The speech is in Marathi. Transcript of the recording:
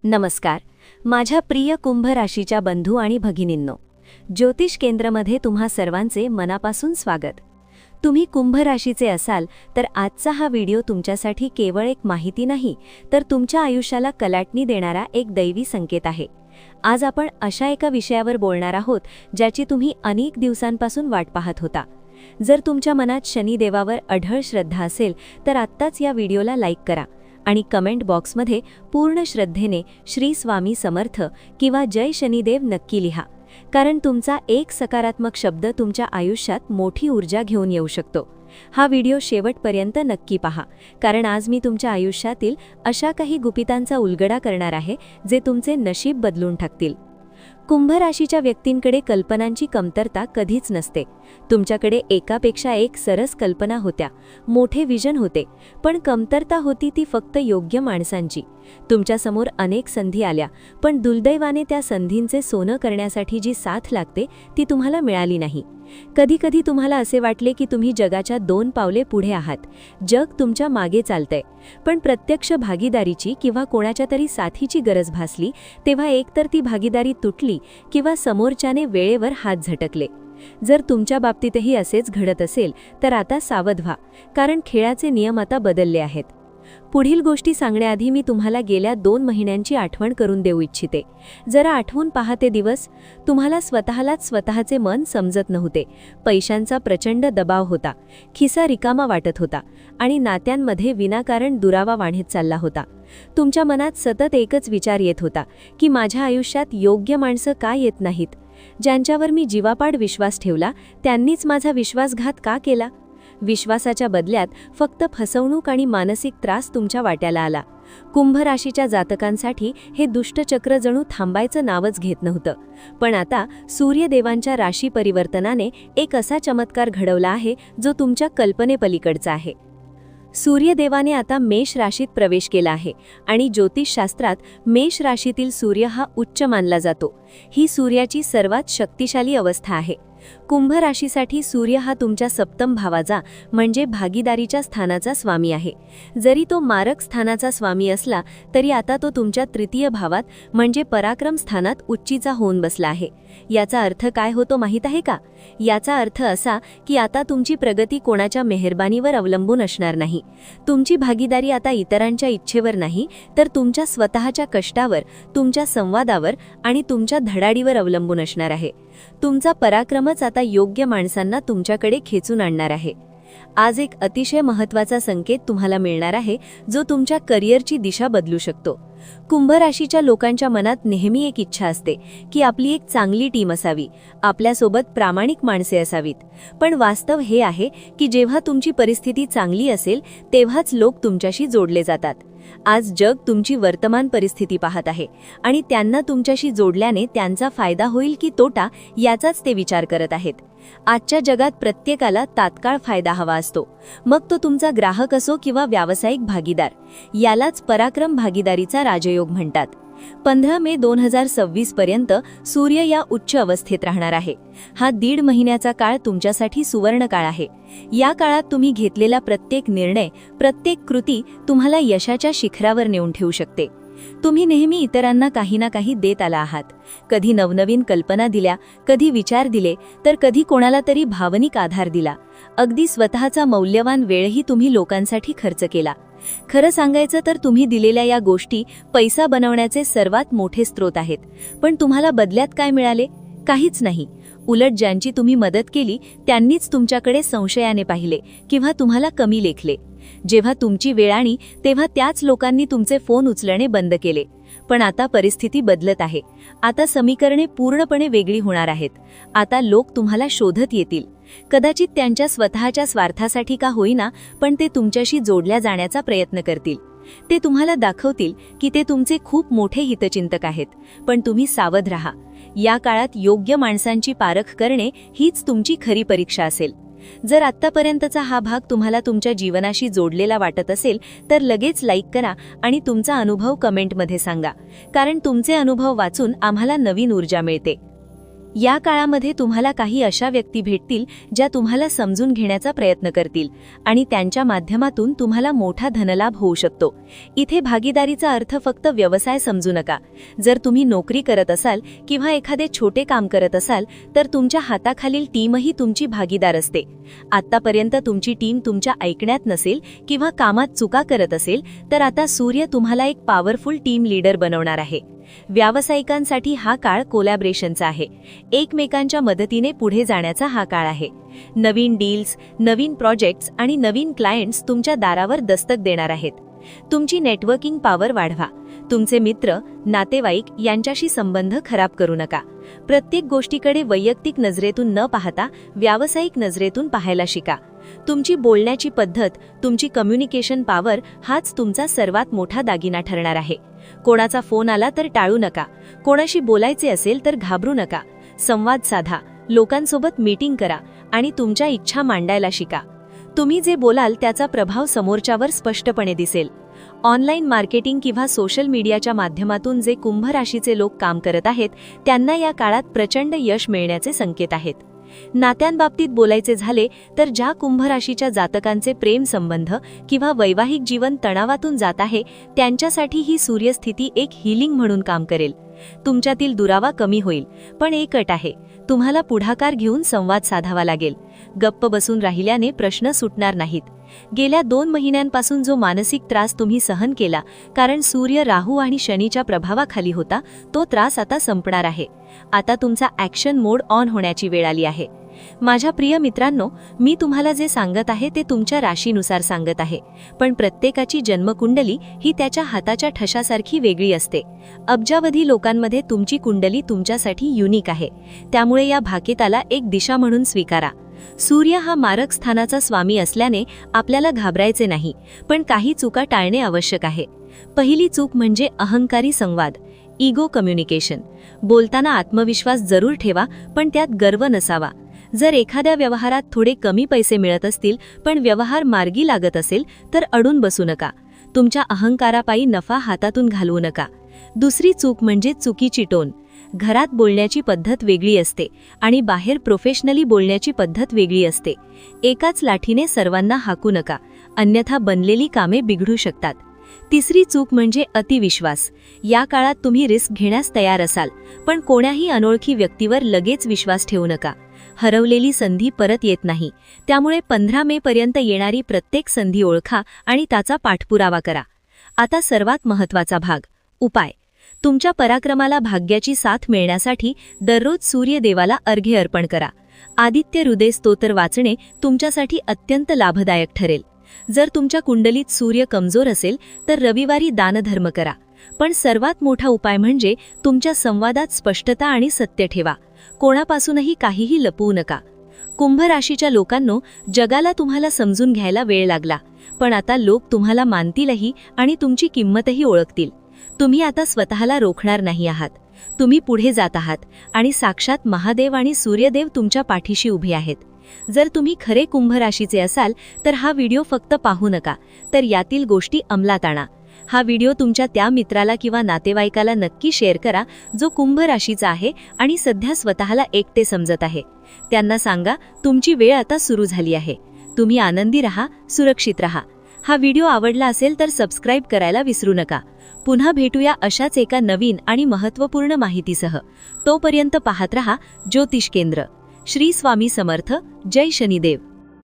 नमस्कार. माझ्या प्रिय कुंभ राशीच्या बंधू आणि भगिनींनो, ज्योतिष केंद्रमध्ये तुम्हा सर्वांचे मनापासून स्वागत. तुम्ही कुंभ राशीचे असाल तर आजचा हा व्हिडिओ तुमच्यासाठी केवळ एक माहिती नाही, तर तुमच्या आयुष्याला कलाटणी देणारा एक दैवी संकेत आहे. आज आपण अशा एका विषयावर बोलणार आहोत ज्याची तुम्ही अनेक दिवसांपासून वाट पाहत होता. जर तुमच्या मनात शनिदेवावर अढळ श्रद्धा असेल तर आत्ताच या व्हिडिओला लाईक करा आणि कमेंट बॉक्समध्ये पूर्ण श्रद्धेने श्री स्वामी समर्थ किंवा जय शनिदेव नक्की लिहा, कारण तुमचा एक सकारात्मक शब्द तुमच्या आयुष्यात मोठी ऊर्जा घेऊन येऊ शकतो. हा व्हिडिओ शेवटपर्यंत नक्की पहा, कारण आज मी तुमच्या आयुष्यातील अशा काही गुपितांचा उलगडा करणार आहे जे तुमचे नशीब बदलून टाकतील. कुंभ राशीच्या व्यक्तींकडे कल्पनांची कमतरता कधीच नसते. तुमच्याकडे एकापेक्षा एक सरस कल्पना होत्या, मोठे विजन होते, पण कमतरता होती ती फक्त योग्य माणसांची. तुमच्यासमोर अनेक संधी आल्या, पण दुर्दैवाने त्या संधींचे सोनं करण्यासाठी जी साथ लागते ती तुम्हाला मिळाली नाही. कधी कधी तुम्हाला असे वाटले की तुम्ही जगाच्या 2 पावले पुढे आहात, जग तुमच्या मागे चालतंय, पण प्रत्यक्ष भागीदारीची किंवा कोणाच्या तरी साथीची गरज भासली तेव्हा एकतर ती भागीदारी तुटली किंवा समोरच्याने वेळेवर हात झटकले. जर तुमच्या बाबतीतही असेच घडत असेल तर आता सावध व्हा, कारण खेळाचे नियम आता बदलले आहेत. पुढील गोष्टी सांगण्याआधी मी तुम्हाला गेल्या 2 महिन्यांची आठवण करून देऊ इच्छिते. जरा आठवून पहा ते दिवस. तुम्हाला स्वतःलाच स्वतःचे मन समजत नव्हते, पैशांचा प्रचंड दबाव होता, खिसा रिकामा वाटत होता आणि नात्यांमध्ये विनाकारण दुरावा वाढत चालला होता. तुमच्या मनात सतत एकच विचार येत होता की माझ्या आयुष्यात योग्य माणसं का येत नाहीत? ज्यांच्यावर मी जीवापाड विश्वास ठेवला त्यांनीच माझा विश्वासघात का केला? विश्वासाच्या बदल्यात फक्त फसवणूक आणि मानसिक त्रास तुमच्या वाट्याला आला. कुंभ राशीच्या जातकांसाठी हे दुष्टचक्र जणू थांबायचं नावच घेत नव्हतं. पण आता सूर्यदेवांच्या राशी परिवर्तनाने एक असा चमत्कार घडवला आहे जो तुमच्या कल्पनेपलीकडचा आहे. सूर्यदेवाने आता मेष राशीत प्रवेश केला आहे आणि ज्योतिषशास्त्रात मेष राशीतील सूर्य हा उच्च मानला जातो. ही सूर्याची सर्वात शक्तिशाली अवस्था आहे. कुंभ राशीसाठी सूर्य हा तुमच्या सप्तम भावाचा म्हणजे भागीदारीच्या स्थानाचा स्वामी आहे. जरी तो मारक स्थानाचा स्वामी असला तरी आता तो तुमच्या तृतीय भावात म्हणजे पराक्रम स्थानात उच्चीचा होऊन बसला आहे. याचा अर्थ काय होतो माहीत आहे का? याचा अर्थ असा की आता तुमची प्रगती कोणाच्या मेहरबानीवर अवलंबून असणार नाही. तुमची भागीदारी आता इतरांच्या इच्छेवर नाही, तर तुमच्या स्वतःच्या कष्टावर, तुमच्या संवादावर आणि तुमच्या धडाडीवर अवलंबून असणार आहे. तुमचा पराक्रमच आता योग्य माणसांना तुमच्याकडे खेचून आणणार आहे. आज एक अतिशय महत्त्वाचा संकेत तुम्हाला मिळणार आहे जो तुमच्या करिअरची दिशा बदलू शकतो. कुंभ राशीच्या लोकांच्या मनात नेहमी एक इच्छा असते की आपली एक चांगली टीम असावी, आपल्यासोबत प्रामाणिक माणसे असावीत. पण वास्तव हे आहे की जेव्हा तुमची परिस्थिती चांगली असेल तेव्हाच लोक तुमच्याशी जोडले जातात. आज जग तुमची वर्तमान परिस्थिती पाहत आहे आणि त्यांना तुमच्याशी जोडल्याने त्यांचा फायदा होईल की तोटा याचाच ते विचार करत आहेत. आजच्या जगात प्रत्येकाला तात्काळ फायदा हवा असतो, मग तो तुमचा ग्राहक असो किंवा व्यावसायिक भागीदार. यालाच पराक्रम भागीदारीचा राजयोग म्हणतात. 15 मे 2026 पर्यंत सूर्य या उच्च अवस्थेत राहणार आहे. हा 1.5 महिन्याचा काळ तुमच्यासाठी सुवर्ण काळ आहे. या काळात तुम्ही घेतलेला प्रत्येक निर्णय, प्रत्येक कृती तुम्हाला यशाच्या शिखरावर नेऊन ठेवू शकते. तुम्ही नेहमी इतरांना काही ना काही देत आला आहात. कधी नवनवीन कल्पना दिल्या, कधी विचार दिले, तर कधी कोणाला तरी भावनिक आधार दिला. अगदी स्वतःचा मौल्यवान वेळही तुम्ही लोकांसाठी खर्च केला. खरं सांगायचं तर तुम्ही दिलेल्या या गोष्टी पैसा बनवण्याचे सर्वात मोठे स्रोत आहेत. पण तुम्हाला बदल्यात काय मिळाले? काहीच नाही. उलट ज्यांची तुम्ही मदत केली त्यांनीच तुमच्याकडे संशयाने पाहिले किंवा तुम्हाला कमी लेखले. जेव्हा तुमची वेळ आली तेव्हा त्याच लोकांनी तुमचे फोन उचलणे बंद केले. पण आता परिस्थिती बदलत आहे. आता समीकरणे पूर्णपणे वेगळी होणार आहेत. आता लोक तुम्हाला शोधत येतील. कदाचित त्यांच्या स्वतःच्या स्वार्थासाठी का होईना, पण ते तुमच्याशी जोडल्या जाण्याचा प्रयत्न करतील. ते तुम्हाला दाखवतील की ते तुमचे खूप मोठे हितचिंतक आहेत. पण तुम्ही सावध राहा. या काळात योग्य माणसांची पारख करणे हीच तुमची खरी परीक्षा असेल. जर आत्तापर्यंतचा हा भाग तुम्हाला तुमच्या जीवनाशी जोडलेला वाटत असेल तर लगेच लाईक करा आणि तुमचा अनुभव कमेंटमध्ये सांगा, कारण तुमचे अनुभव वाचून आम्हाला नवीन ऊर्जा मिळते. या काळामध्ये तुम्हाला काही अशा व्यक्ती भेटतील ज्या तुम्हाला समजून घेण्याचा प्रयत्न करतील आणि त्यांच्या माध्यमातून तुम्हाला मोठा धनलाभ होऊ शकतो. इथे भागीदारीचा अर्थ फक्त व्यवसाय समजू नका. जर तुम्ही नोकरी करत असाल किंवा एखादे छोटे काम करत असाल तर तुमच्या हाताखालील टीमही तुमची भागीदार असते. आत्तापर्यंत तुमची टीम तुमच्या ऐकण्यात नसेल किंवा कामात चुका करत असेल तर आता सूर्य तुम्हाला एक पॉवरफुल टीम लीडर बनवणार आहे. व्यावसायिकांसाठी हा काळ कोलॅबरेशनचा आहे. एकमेकांच्या मदतीने पुढे जाण्याचा हा काळ आहे. नवीन डील्स, नवीन प्रोजेक्ट्स आणि नवीन क्लायंट्स तुमच्या दारावर दस्तक देणार आहेत. तुमची नेटवर्किंग पॉवर वाढवा. तुमचे मित्र, नातेवाईक यांच्याशी संबंध खराब करू नका. प्रत्येक गोष्टीकडे वैयक्तिक नजरेतून न पाहता व्यावसायिक नजरेतून पाहायला शिका. तुमची बोलण्याची पद्धत, तुमची कम्युनिकेशन पॉवर हाच तुमचा सर्वात मोठा दागिना ठरणार आहे. कोणाचा फोन आला तर टाळू नका. कोणाशी बोलायचे असेल तर घाबरू नका. संवाद साधा, लोकांसोबत मीटिंग करा आणि तुमच्या इच्छा मांडायला शिका. तुम्ही जे बोलाल त्याचा प्रभाव समोरच्यावर स्पष्टपणे दिसेल. ऑनलाईन मार्केटिंग किंवा सोशल मीडियाच्या माध्यमातून जे कुंभ राशीचे लोक काम करत आहेत त्यांना या काळात प्रचंड यश मिळण्याचे संकेत आहेत. नात्यांबाबतीत बोलायचे झाले तर ज्या कुंभ राशीच्या जातकांचे प्रेम संबंध किंवा वैवाहिक जीवन तणावातून जात आहे त्यांच्यासाठी ही सूर्यस्थिती एक हीलिंग म्हणून काम करेल. तुमच्यातील दुरावा कमी होईल, पण एक अट आहे, तुम्हाला पुढाकार घेऊन संवाद साधावा लागेल. गप्प बसून राहिल्याने प्रश्न सुटणार नाहीत. गेल्या 2 महिन्यांपासून जो मानसिक त्रास तुम्ही सहन केला कारण सूर्य, राहू आणि शनीच्या प्रभावाखाली होता, तो त्रास आता संपणार आहे. आता तुमचा ॲक्शन मोड ऑन होण्याची वेळ आली आहे. माझ्या प्रिय मित्रांनो, मी तुम्हाला जे सांगत आहे ते तुमच्या राशीनुसार सांगत आहे, पण प्रत्येकाची जन्मकुंडली ही त्याच्या हाताच्या ठशासारखी वेगळी असते. अब्जावधी लोकांमध्ये तुमची कुंडली तुमच्यासाठी युनिक आहे. त्यामुळे या भाकिताला एक दिशा म्हणून स्वीकारा. सूर्य हा मारक स्थानाचा स्वामी असल्याने आपल्याला घाबरायचे नाही, पण काही चुका टाळणे आवश्यक आहे. पहिली चूक म्हणजे अहंकारी संवाद, इगो कम्युनिकेशन. बोलताना आत्मविश्वास जरूर ठेवा, पण त्यात गर्व नसावा. जर एखाद्या व्यवहारात थोडे कमी पैसे मिळत असतील पण व्यवहार मार्गी लागत असेल तर अडून बसू नका. तुमच्या अहंकारापायी नफा हातातून घालवू नका. दुसरी चूक म्हणजे चुकीची टोन. घरात बोलण्याची पद्धत वेगळी असते आणि बाहेर प्रोफेशनली बोलण्याची पद्धत वेगळी असते. एकाच लाठीने सर्वांना हाकू नका, अन्यथा बनलेली कामे बिघडू शकतात. तिसरी चूक म्हणजे अतिविश्वास. या काळात तुम्ही रिस्क घेण्यास तयार असाल, पण कोण्याही अनोळखी व्यक्तीवर लगेच विश्वास ठेवू नका. हरवलेली संधी परत येत नाही, त्यामुळे 15 मे पर्यंत येणारी प्रत्येक संधी ओळखा आणि त्याचा पाठपुरावा करा. आता सर्वात महत्त्वाचा भाग, उपाय. तुमच्या पराक्रमाला भाग्याची साथ मिळण्यासाठी दररोज सूर्यदेवाला अर्घ्य अर्पण करा. आदित्य हृदय स्तोत्र वाचणे तुमच्यासाठी अत्यंत लाभदायक ठरेल. जर तुमच्या कुंडलीत सूर्य कमजोर असेल तर रविवारी दानधर्म करा. पण सर्वात मोठा उपाय म्हणजे तुमच्या संवादात स्पष्टता आणि सत्य ठेवा. कोणापासूनही काहीही लपवू नका. कुंभ राशीच्या लोकांनो, जगाला तुम्हाला समजून घ्यायला वेळ लागला, पण आता लोक तुम्हाला मानतीलही आणि तुमची किंमतही ओळखतील. तुम्ही आता स्वतःला रोखणार नाही आहात. तुम्ही पुढे जात आहात आणि साक्षात महादेव आणि सूर्यदेव तुमच्या पाठीशी उभे आहेत. जर तुम्ही खरे कुंभ राशीचे असाल तर हा व्हिडिओ फक्त पाहू नका, तर यातील गोष्टी अंमलात आणा. हा व्हिडिओ तुमच्या त्या मित्राला किंवा नातेवाईकाला नक्की शेअर करा जो कुंभ राशीचा आहे आणि सध्या स्वतःला एकटे समजत आहे. त्यांना सांगा, तुमची वेळ आता सुरू झाली आहे. तुम्ही आनंदी रहा, सुरक्षित रहा. हा व्हिडिओ आवडला असेल तर सबस्क्राईब करायला विसरू नका. पुन्हा भेटूया अशाच एका नवीन आणि महत्त्वपूर्ण माहितीसह. तोपर्यंत पाहत रहा ज्योतिष केंद्र. श्री स्वामी समर्थ. जय शनिदेव.